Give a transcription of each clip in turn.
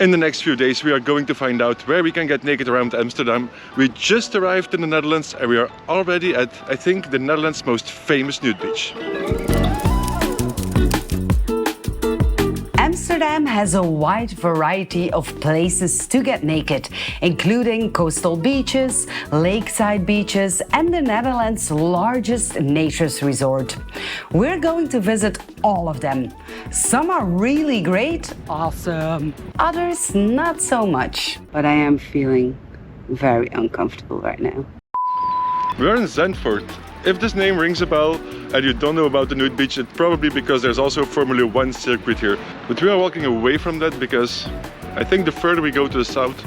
In the next few days we are going to find out where we can get naked around Amsterdam. We just arrived in the Netherlands and we are already at, I think, the Netherlands' most famous nude beach. Amsterdam has a wide variety of places to get naked, including coastal beaches, lakeside beaches, and the Netherlands' largest naturist resort. We're going to visit all of them. Some are really great, awesome. Others not so much. But I am feeling very uncomfortable right now. We're in Zandvoort. If this name rings a bell and you don't know about the nude beach, it's probably because there's also a Formula 1 circuit here. But we are walking away from that because I think the further we go to the south,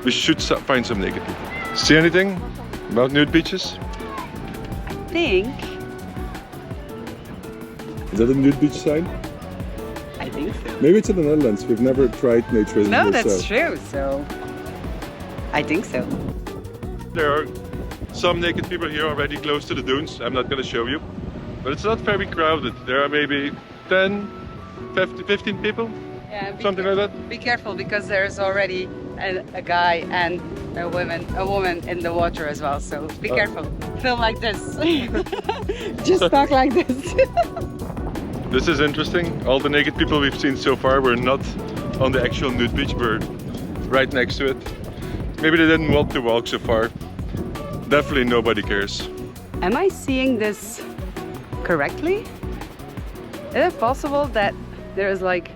we should find some naked people. See anything about nude beaches? Think. Is that a nude beach sign? I think so. Maybe it's in the Netherlands. We've never tried naturism. No, that's true. So I think so. There are some naked people here already close to the dunes. I'm not going to show you, but it's not very crowded. There are maybe 10, 15 people, something like that. Be careful because there's already a guy and a woman in the water as well. So be careful. Film like this. Just talk like this. This is interesting. All the naked people we've seen so far were not on the actual nude beach. We're right next to it. Maybe they didn't walk the walk so far. Definitely nobody cares. Am I seeing this correctly? Is it possible that there is like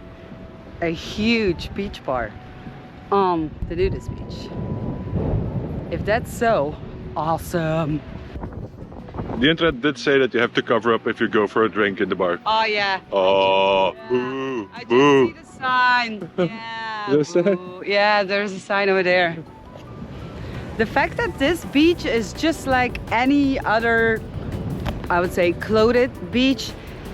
a huge beach bar on the nudist beach? If that's so, awesome. The internet did say that you have to cover up if you go for a drink in the bar. Oh yeah. Oh, Yeah. boo, I just boo. see the sign. Yeah. There's a sign? boo. Yeah, there's a sign over there. The fact that this beach is just like any other, I would say, clothed beach,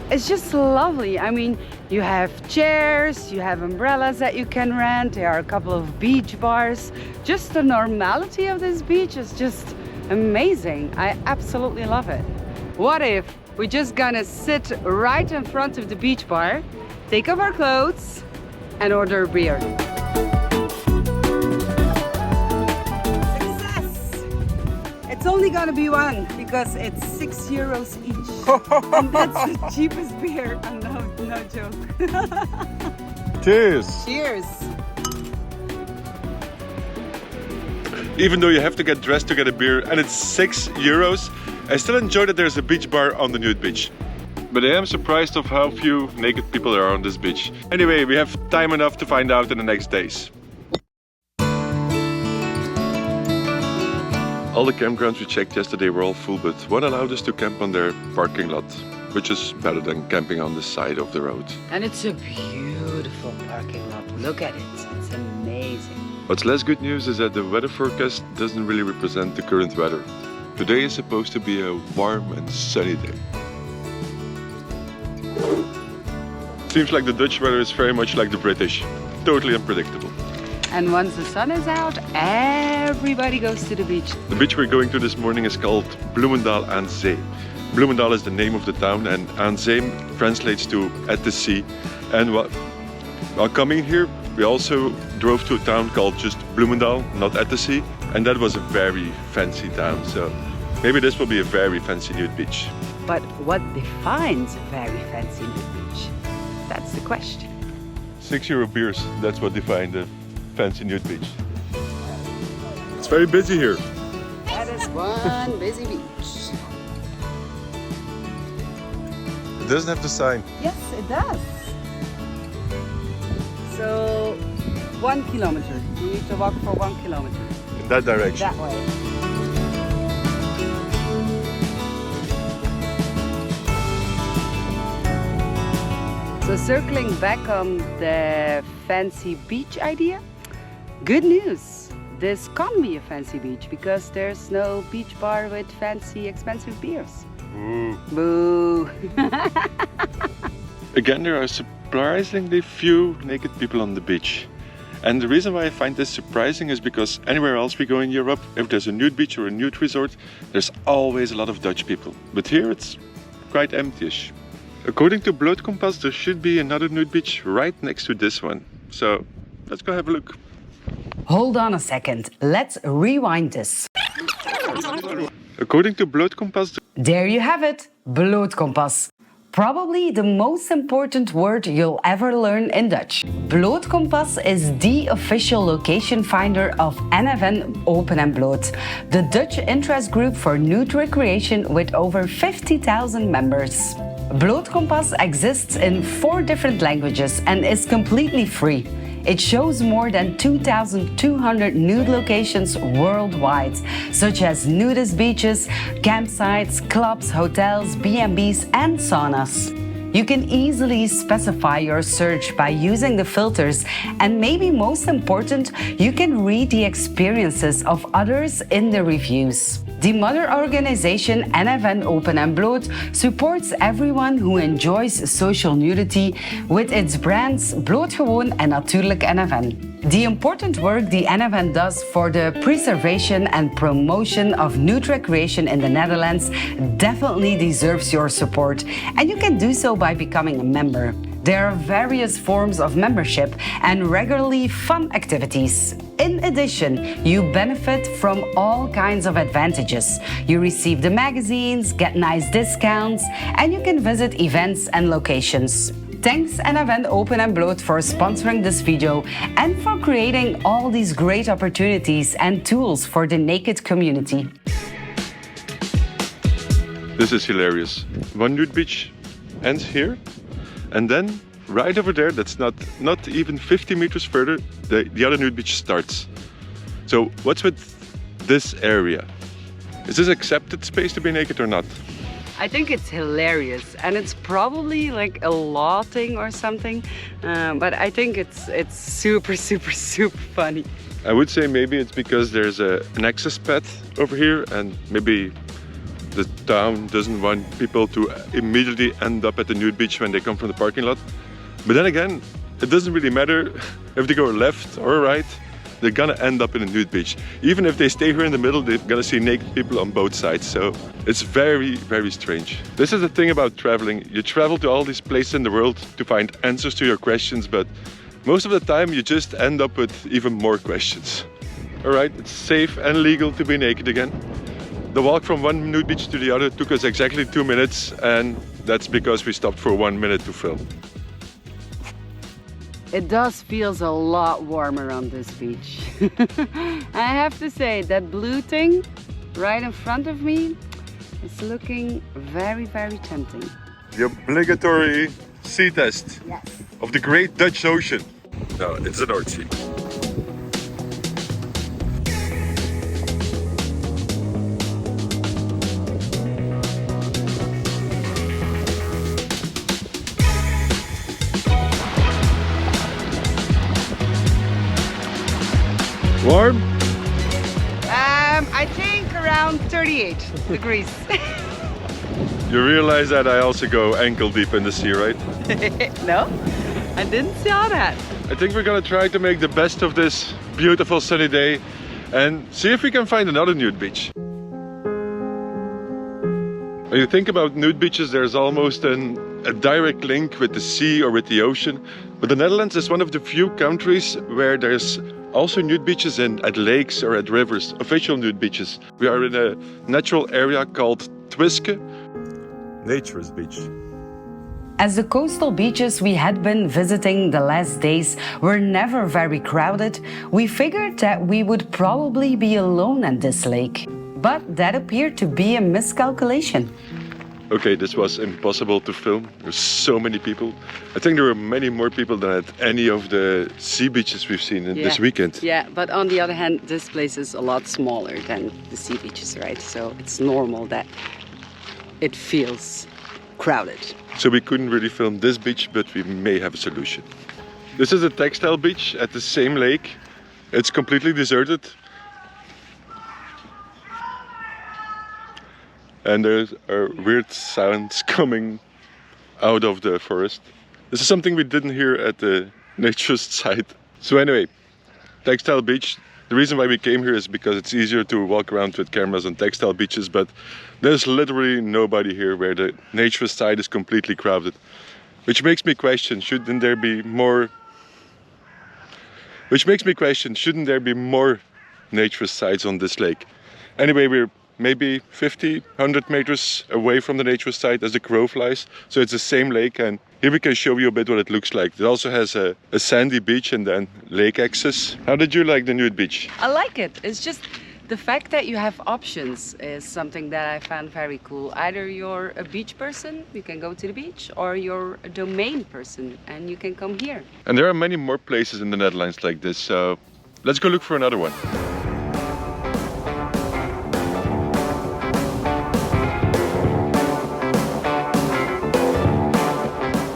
it's just lovely. I mean, you have chairs, you have umbrellas that you can rent, there are a couple of beach bars. Just the normality of this beach is just amazing. I absolutely love it. What if we're just gonna sit right in front of the beach bar, take off our clothes and order a beer? It's only gonna be one because it's €6 each. And that's the cheapest beer. No joke. Cheers! Cheers. Even though you have to get dressed to get a beer and it's €6, I still enjoy that there's a beach bar on the nude beach. But I am surprised of how few naked people there are on this beach. Anyway, we have time enough to find out in the next days. All the campgrounds we checked yesterday were all full, but one allowed us to camp on their parking lot, which is better than camping on the side of the road. And it's a beautiful parking lot. Look at it. It's amazing. What's less good news is that the weather forecast doesn't really represent the current weather. Today is supposed to be a warm and sunny day. Seems like the Dutch weather is very much like the British, totally unpredictable. And once the sun is out, everybody goes to the beach. The beach we're going to this morning is called Bloemendaal aan Zee. Bloemendaal is the name of the town and aan Zee translates to at the sea. And while coming here, we also drove to a town called just Bloemendaal, not at the sea. And that was a very fancy town, so maybe this will be a very fancy nude beach. But what defines a very fancy nude beach? That's the question. €6 beers, that's what defined the fancy nude beach. It's very busy here. That is one busy beach. It doesn't have the sign. Yes, it does. So 1 kilometer. You need to walk for 1 kilometer. In that direction. That way. So circling back on the fancy beach idea, good news. This can't be a fancy beach because there's no beach bar with fancy expensive beers. Ooh. Boo! Again, there are surprisingly few naked people on the beach. And the reason why I find this surprising is because anywhere else we go in Europe, if there's a nude beach or a nude resort, there's always a lot of Dutch people. But here it's quite empty-ish. According to Bloot Compass, there should be another nude beach right next to this one. So let's go have a look. Hold on a second, let's rewind this. According to Blootkompas, There you have it, Blootkompas. Probably the most important word you'll ever learn in Dutch. Blootkompas is the official location finder of NFN Open and Bloot, the Dutch interest group for nude recreation with over 50,000 members. Blootkompas exists in 4 different languages and is completely free. It shows more than 2,200 nude locations worldwide, such as nudist beaches, campsites, clubs, hotels, B&Bs and saunas. You can easily specify your search by using the filters, and maybe most important, you can read the experiences of others in the reviews. The mother organization NFN Open and Bloot supports everyone who enjoys social nudity with its brands Blootgewoon and Natuurlijk NFN. The important work the NFN does for the preservation and promotion of nude recreation in the Netherlands definitely deserves your support, and you can do so by becoming a member. There are various forms of membership and regularly fun activities. In addition, you benefit from all kinds of advantages. You receive the magazines, get nice discounts, and you can visit events and locations. Thanks NFN Open and Bloot for sponsoring this video and for creating all these great opportunities and tools for the naked community. this is hilarious. One nude beach ends here, and then right over there, that's not even 50 meters further, the other nude beach starts. So what's with this area? Is this accepted space to be naked or not? I think it's hilarious, and it's probably like a law thing or something, but I think it's super funny. I would say maybe it's because there's an access path over here, and maybe the town doesn't want people to immediately end up at the nude beach when they come from the parking lot. But then again, it doesn't really matter if they go left or right, they're gonna end up in a nude beach. Even if they stay here in the middle, they're gonna see naked people on both sides. So it's very strange. This is the thing about traveling. You travel to all these places in the world to find answers to your questions, but most of the time you just end up with even more questions. All right, it's safe and legal to be naked again. The walk from one nude beach to the other took us exactly 2 minutes, and that's because we stopped for 1 minute to film. It does feels a lot warmer on this beach. I have to say that blue thing right in front of me is looking very tempting. The obligatory sea test of the great Dutch Ocean. No, it's the North Sea. Warm? I think around 38 degrees. You realize that I also go ankle deep in the sea, right? No, I didn't see that. I think we're gonna try to make the best of this beautiful sunny day and see if we can find another nude beach. When you think about nude beaches, there's almost a direct link with the sea or with the ocean. But the Netherlands is one of the few countries where there's also nude beaches at lakes or at rivers, official nude beaches. We are in a natural area called Twiske, naturist beach. As the coastal beaches we had been visiting the last days were never very crowded, we figured that we would probably be alone at this lake. But that appeared to be a miscalculation. Okay, this was impossible to film. There's so many people. I think there were many more people than at any of the sea beaches we've seen this weekend. Yeah, but on the other hand, this place is a lot smaller than the sea beaches, right? So it's normal that it feels crowded. So we couldn't really film this beach, but we may have a solution. This is a textile beach at the same lake. It's completely deserted. And there are weird sounds coming out of the forest. This is something we didn't hear at the naturist site. So anyway, textile beach. The reason why we came here is because it's easier to walk around with cameras on textile beaches, but there's literally nobody here, where the naturist side is completely crowded. Which makes me question, shouldn't there be more Which makes me question, shouldn't there be more naturist sites on this lake? Anyway, we're maybe 50, 100 meters away from the naturist site as the crow flies. So it's the same lake, and here we can show you a bit what it looks like. It also has a sandy beach and then lake access. How did you like the Nude beach? I like it. It's just the fact that you have options is something that I found very cool. Either you're a beach person, you can go to the beach, or you're a domain person and you can come here. And there are many more places in the Netherlands like this, so let's go look for another one.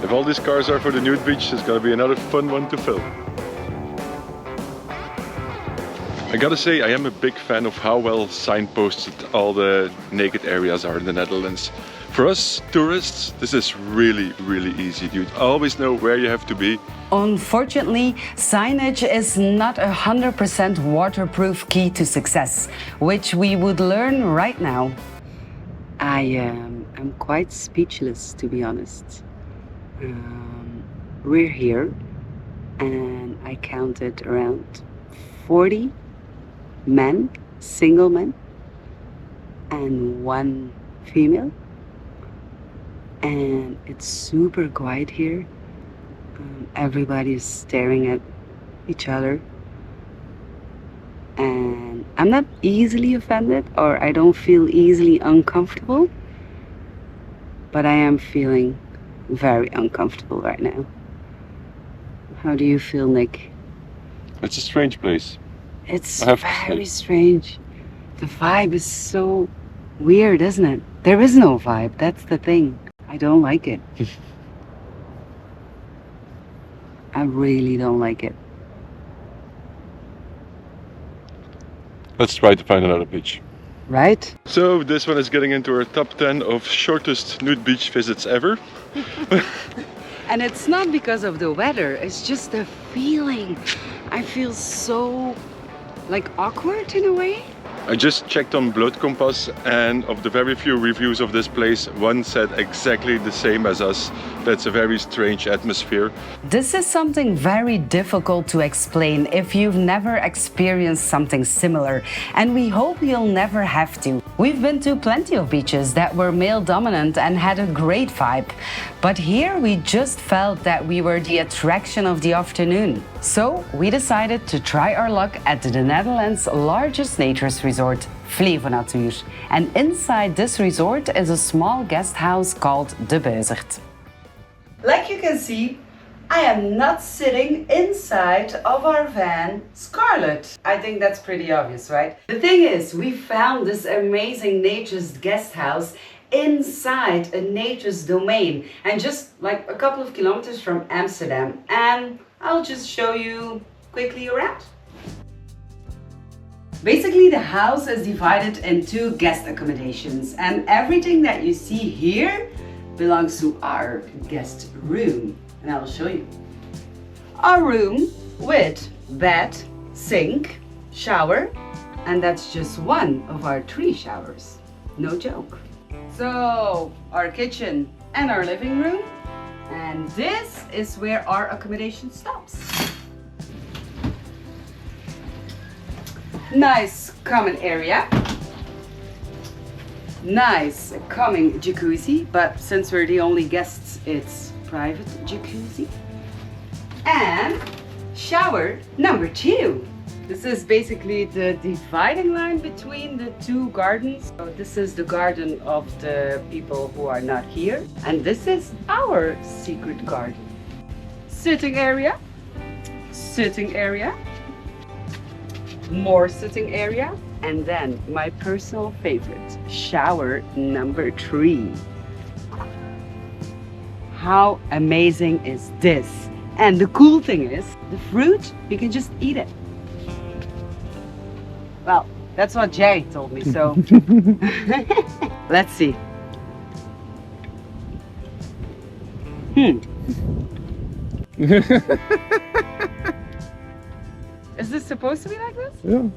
If all these cars are for the Nude beach, it's gonna be another fun one to film. I gotta say, I am a big fan of how well signposted all the naked areas are in the Netherlands. For us tourists, this is really, really easy. You always know where you have to be. Unfortunately, signage is not 100% waterproof key to success, which we would learn right now. I'm quite speechless, to be honest. We're here and I counted around 40 men, single men, and 1 female. And it's super quiet here. Everybody is staring at each other. And I'm not easily offended, or I don't feel easily uncomfortable, but I am feeling very uncomfortable right now. How do you feel, Nick? It's a strange place. It's very strange. The vibe is so weird, isn't it? There is no vibe, that's the thing. I don't like it. I really don't like it. Let's try to find another beach. Right? So this one is getting into our top 10 of shortest nude beach visits ever. And it's not because of the weather, it's just the feeling. I feel so awkward in a way. I just checked on Blood Compass, and of the very few reviews of this place, one said exactly the same as us. That's a very strange atmosphere. This is something very difficult to explain if you've never experienced something similar, and we hope you'll never have to. We've been to plenty of beaches that were male dominant and had a great vibe, but here we just felt that we were the attraction of the afternoon. So we decided to try our luck at the Netherlands' largest naturist resort, Flevo. And inside this resort is a small guest house called De Buizert. Like you can see, I am not sitting inside of our van, Scarlet. I think that's pretty obvious, right? The thing is, we found this amazing naturist guest house inside a naturist domain, and just like a couple of kilometers from Amsterdam. And I'll just show you quickly around. Basically, the house is divided into guest accommodations, and everything that you see here belongs to our guest room, and I'll show you. Our room with bed, sink, shower, and that's just one of our 3 showers. No joke. So, our kitchen and our living room, and this is where our accommodation stops. Nice common area. Nice coming jacuzzi, but since we're the only guests, it's private jacuzzi. And shower number 2. This is basically the dividing line between the 2 gardens. So this is the garden of the people who are not here, and this is our secret garden. Sitting area, more sitting area, and then my personal favorite, shower number 3. How amazing is this? And the cool thing is, the fruit, you can just eat it. Well, that's what Jay told me, so let's see. Is this supposed to be like this? Yeah.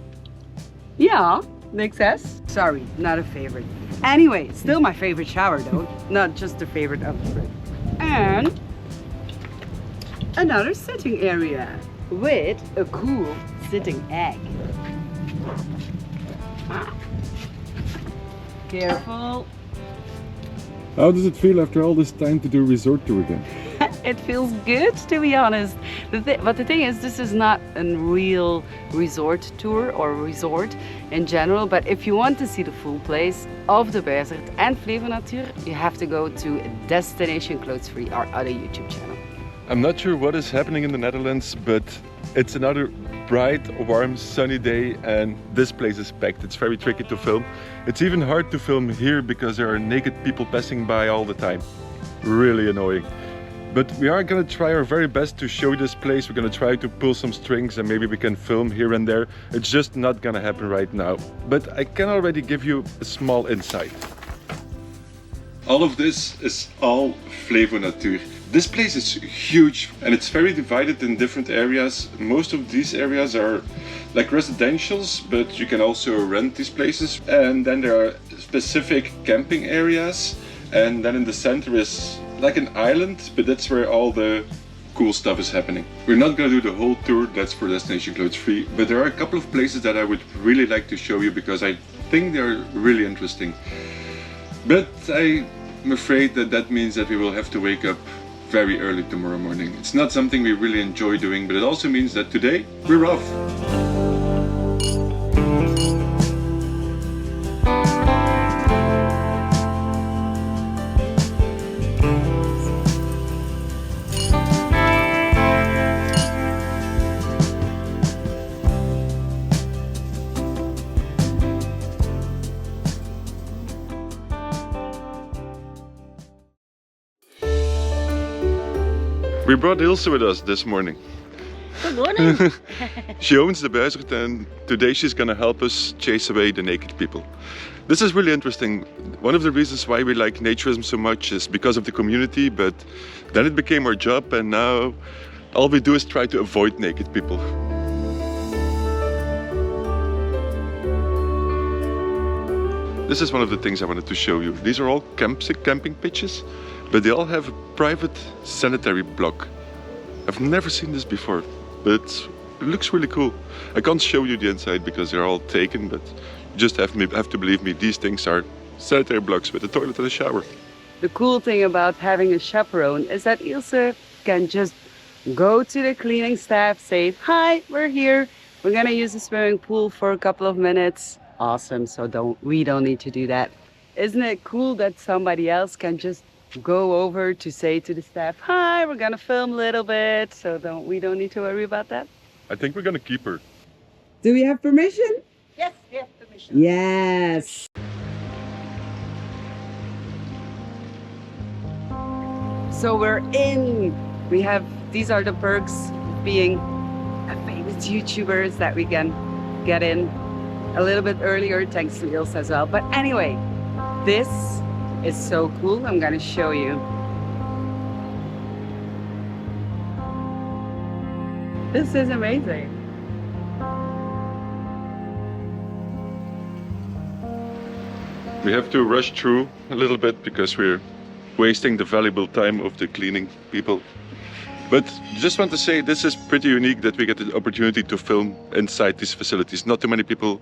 Yeah, makes sense. Sorry, not a favorite. Anyway, still my favorite shower though, not just the favorite of the fruit. And another sitting area with a cool sitting egg. Careful. How does it feel after all this time to do a resort tour again? It feels good, to be honest. But the thing is, this is not a real resort tour or resort in general. But if you want to see the full place of the Bezert and Flevo-Natuur, you have to go to Destination Clothes Free, our other YouTube channel. I'm not sure what is happening in the Netherlands, but it's another bright, warm, sunny day and this place is packed. It's very tricky to film. It's even hard to film here because there are naked people passing by all the time. Really annoying. But we are gonna try our very best to show this place. We're gonna try to pull some strings and maybe we can film here and there. It's just not gonna happen right now. But I can already give you a small insight. All of this is all Flevo-Natuur. This place is huge and it's very divided in different areas. Most of these areas are like residentials, but you can also rent these places. And then there are specific camping areas. And then in the center is like an island, but that's where all the cool stuff is happening. We're not gonna do the whole tour, that's for Destination Clothes Free, but there are a couple of places that I would really like to show you because I think they're really interesting. But I'm afraid that that means that we will have to wake up very early tomorrow morning. It's not something we really enjoy doing, but it also means that today we're off. We brought Ilse with us this morning. Good morning. She owns the Bezert and today she's gonna help us chase away the naked people. This is really interesting. One of the reasons why we like naturism so much is because of the community, but then it became our job and now all we do is try to avoid naked people. This is one of the things I wanted to show you. These are all camping pitches, but they all have a private sanitary block. I've never seen this before, but it looks really cool. I can't show you the inside because they're all taken, but you just have to believe me, these things are sanitary blocks with a toilet and a shower. The cool thing about having a chaperone is that Ilse can just go to the cleaning staff, say, "Hi, we're here. We're gonna use the swimming pool for a couple of minutes." Awesome, so we don't need to do that. Isn't it cool that somebody else can just go over to say to the staff, "Hi, we're gonna film a little bit," so we don't need to worry about that? I think we're gonna keep her. Do we have permission? Yes, we have permission. Yes. So we're in. These are the perks of being a famous YouTuber, is that we can get in a little bit earlier thanks to Ilse as well. But anyway, this is so cool. I'm gonna show you. This is amazing. We have to rush through a little bit because we're wasting the valuable time of the cleaning people. But just want to say this is pretty unique that we get the opportunity to film inside these facilities. Not too many people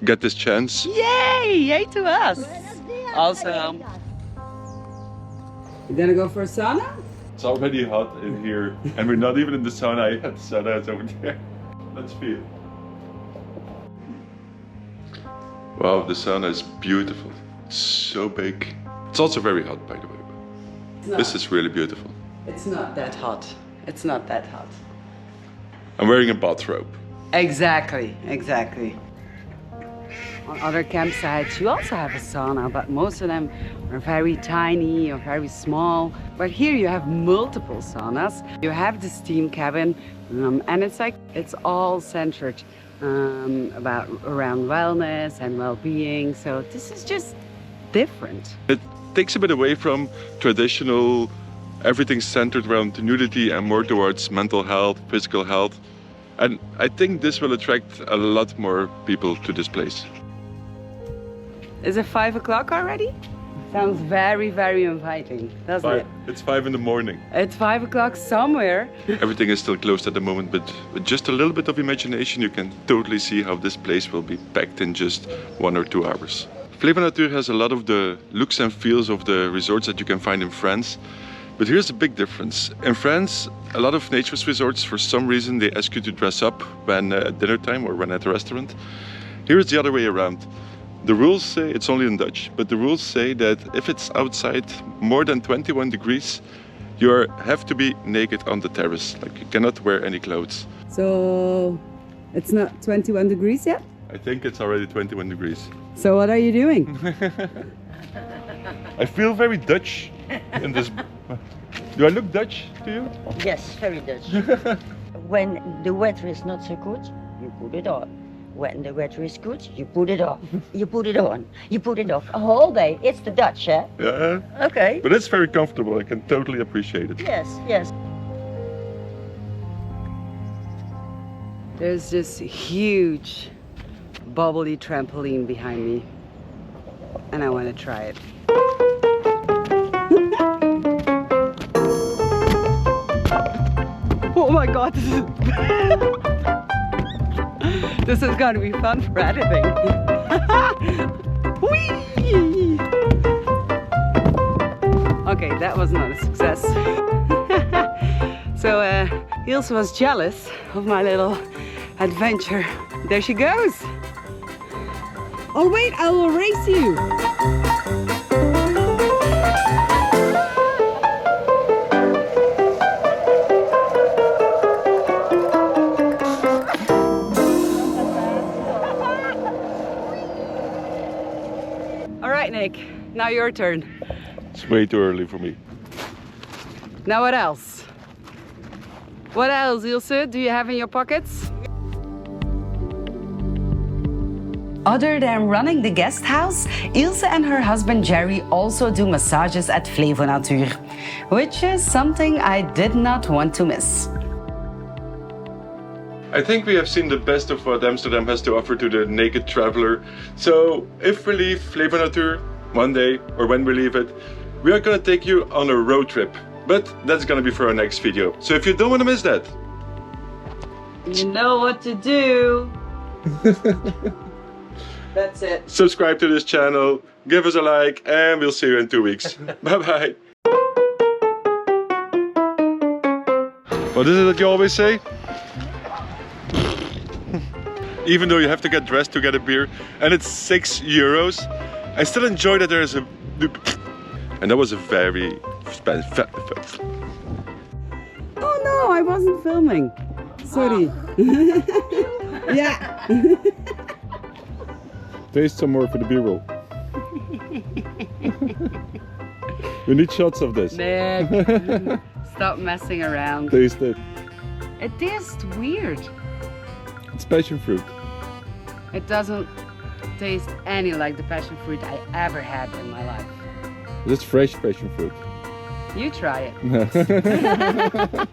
get this chance. Yay! Yay to us! Buenos dias. Awesome. You gonna go for a sauna? It's already hot in here and we're not even in the sauna yet. The sauna is over there. Let's feel. Wow, the sauna is beautiful. So big. It's also very hot, by the way. But this is really beautiful. It's not that hot. It's not that hot. I'm wearing a bathrobe. Exactly, exactly. On other campsites, you also have a sauna, but most of them are very tiny or very small. But here you have multiple saunas. You have the steam cabin, and it's all centered around wellness and well-being. So this is just different. It takes a bit away from traditional, everything centered around nudity and more towards mental health, physical health. And I think this will attract a lot more people to this place. Is it 5 o'clock already? Sounds very, very inviting, doesn't it? It's 5 in the morning. It's 5 o'clock somewhere. Everything is still closed at the moment, but with just a little bit of imagination, you can totally see how this place will be packed in just 1 or 2 hours. Flevo Nature has a lot of the looks and feels of the resorts that you can find in France. But here's a big difference. In France, a lot of naturist resorts, for some reason, they ask you to dress up when at dinner time or when at a restaurant. Here it's the other way around. The rules say, it's only in Dutch, but the rules say that if it's outside more than 21 degrees, you have to be naked on the terrace. Like, you cannot wear any clothes. So it's not 21 degrees yet? I think it's already 21 degrees. So what are you doing? I feel very Dutch in this. Do I look Dutch to you? Yes, very Dutch. When the weather is not so good, you put it on. When the weather is good, you put it off. You put it on. You put it off. A whole day. It's the Dutch, eh? Yeah. Okay. But it's very comfortable. I can totally appreciate it. Yes, yes. There's this huge bubbly trampoline behind me, and I want to try it. Oh my god, this is going to be fun for editing. Whee! Okay, that was not a success. So Ilse was jealous of my little adventure. There she goes. Oh wait, I will race you. All right, Nick, now your turn. It's way too early for me. Now what else? What else, Ilse, do you have in your pockets? Other than running the guest house, Ilse and her husband Jerry also do massages at Flevo Nature, which is something I did not want to miss. I think we have seen the best of what Amsterdam has to offer to the naked traveler. So if we leave Flevo Nature one day, or when we leave it, we are gonna take you on a road trip. But that's gonna be for our next video. So if you don't want to miss that, you know what to do. That's it. subscribe to this channel, give us a like, and we'll see you in 2 weeks. Bye bye. What is it that you always say? Even though you have to get dressed to get a beer, and it's €6, I still enjoy that there's a... And that was a very... Oh no, I wasn't filming. Sorry. Yeah. Taste some more for the B-roll. We need shots of this. Nick, stop messing around. Taste it. It tastes weird. It's passion fruit. It doesn't taste any like the passion fruit I ever had in my life. It's fresh passion fruit. You try it.